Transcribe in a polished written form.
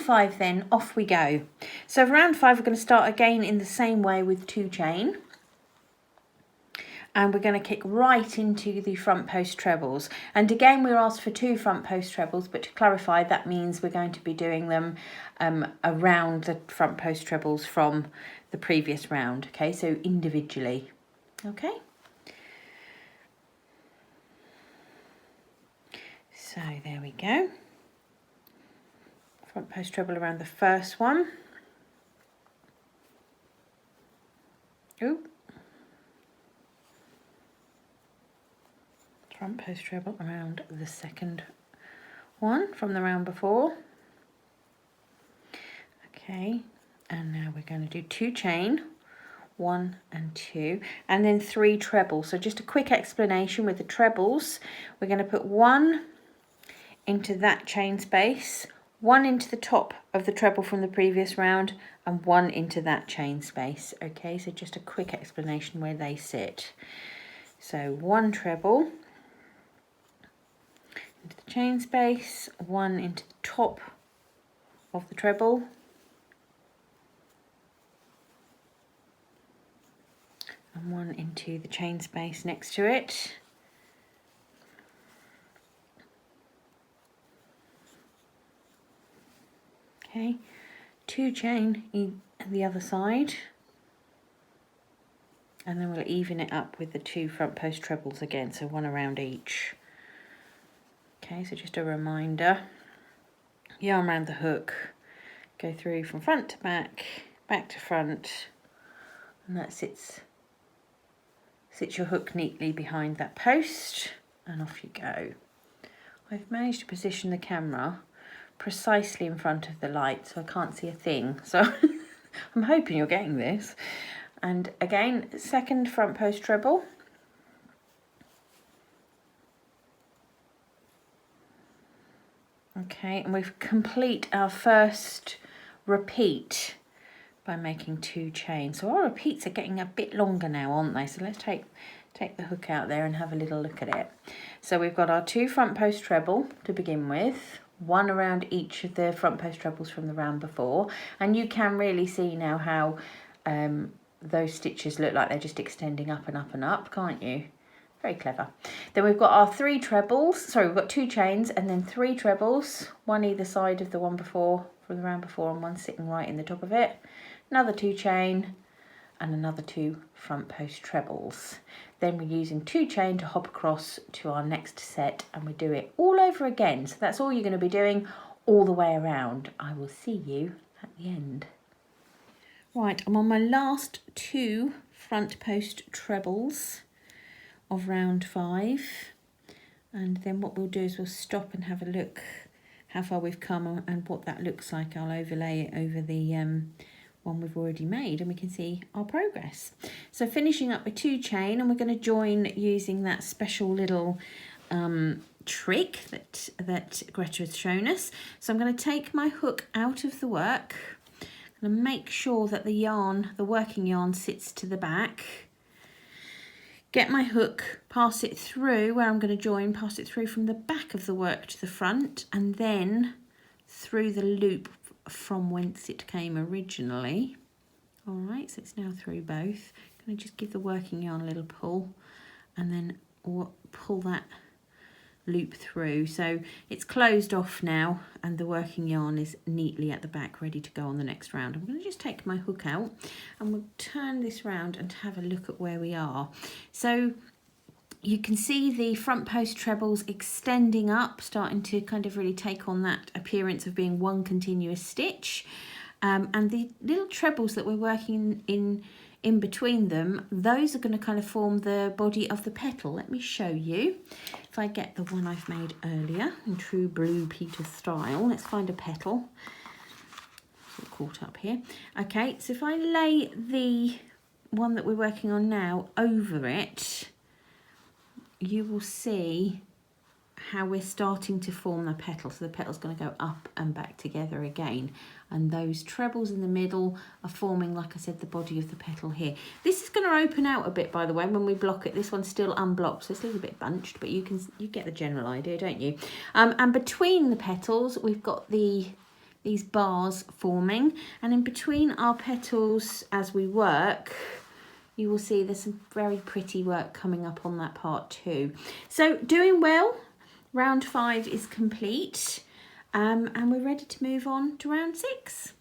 5 then, off we go. So for round 5 we're going to start again in the same way with 2 chain. And we're going to kick right into the front post trebles. And again, we're asked for 2 front post trebles, but to clarify, that means we're going to be doing them around the front post trebles from the previous round. Okay, so individually. Okay. So there we go. Front post treble around the first one. Ooh. Front post treble around the second one from the round before. Okay, and now we're going to do 2 chain, 1 and 2, and then 3 trebles. So just a quick explanation with the trebles. We're going to put 1 into that chain space, 1 into the top of the treble from the previous round, and 1 into that chain space. Okay, so just a quick explanation where they sit. So 1 treble into the chain space, 1 into the top of the treble, and 1 into the chain space next to it. Okay, 2 chain in the other side, and then we'll even it up with the 2 front post trebles again, so 1 around each. Okay, so just a reminder, yarn around the hook, go through from front to back, back to front, and that sits your hook neatly behind that post, and off you go. I've managed to position the camera precisely in front of the light so I can't see a thing, so I'm hoping you're getting this. And again, second front post treble. Okay, and we've complete our first repeat by making 2 chains. So our repeats are getting a bit longer now, aren't they? So let's take the hook out there and have a little look at it. So we've got our 2 front post treble to begin with, 1 around each of the front post trebles from the round before, and you can really see now how those stitches look like they're just extending up and up and up, can't you? Very clever. Then we've got our 3 trebles, sorry, we've got 2 chains and then 3 trebles, 1 either side of the one before, from the round before, and 1 sitting right in the top of it. Another 2 chain and another 2 front post trebles. Then we're using 2 chain to hop across to our next set, and we do it all over again. So that's all you're going to be doing all the way around. I will see you at the end. Right, I'm on my last 2 front post trebles of round 5, and then what we'll do is we'll stop and have a look how far we've come and what that looks like. I'll overlay it over the one we've already made, and we can see our progress. So finishing up with 2 chain, and we're going to join using that special little trick that Greta has shown us. So I'm going to take my hook out of the work and make sure that the yarn, the working yarn, sits to the back. Get my hook, pass it through where I'm going to join, pass it through from the back of the work to the front, and then through the loop from whence it came originally. All right, so it's now through both. I'm going to just give the working yarn a little pull, and then pull that loop through. So it's closed off now, and the working yarn is neatly at the back, ready to go on the next round. I'm going to just take my hook out, and we'll turn this round and have a look at where we are. So you can see the front post trebles extending up, starting to kind of really take on that appearance of being one continuous stitch. And the little trebles that we're working in between them, those are going to kind of form the body of the petal. Let me show you. If I get the one I've made earlier in true Blue Peter style, let's find a petal. It's all caught up here. Okay, so if I lay the one that we're working on now over it, you will see how we're starting to form the petal. So the petal's going to go up and back together again, and those trebles in the middle are forming, like I said, the body of the petal here. This is going to open out a bit, by the way, when we block it. This one's still unblocked, so it's a little bit bunched, but you get the general idea, don't you? And between the petals we've got the these bars forming, and in between our petals as we work, you will see there's some very pretty work coming up on that part too. So doing well. Round 5 is complete, and we're ready to move on to round 6.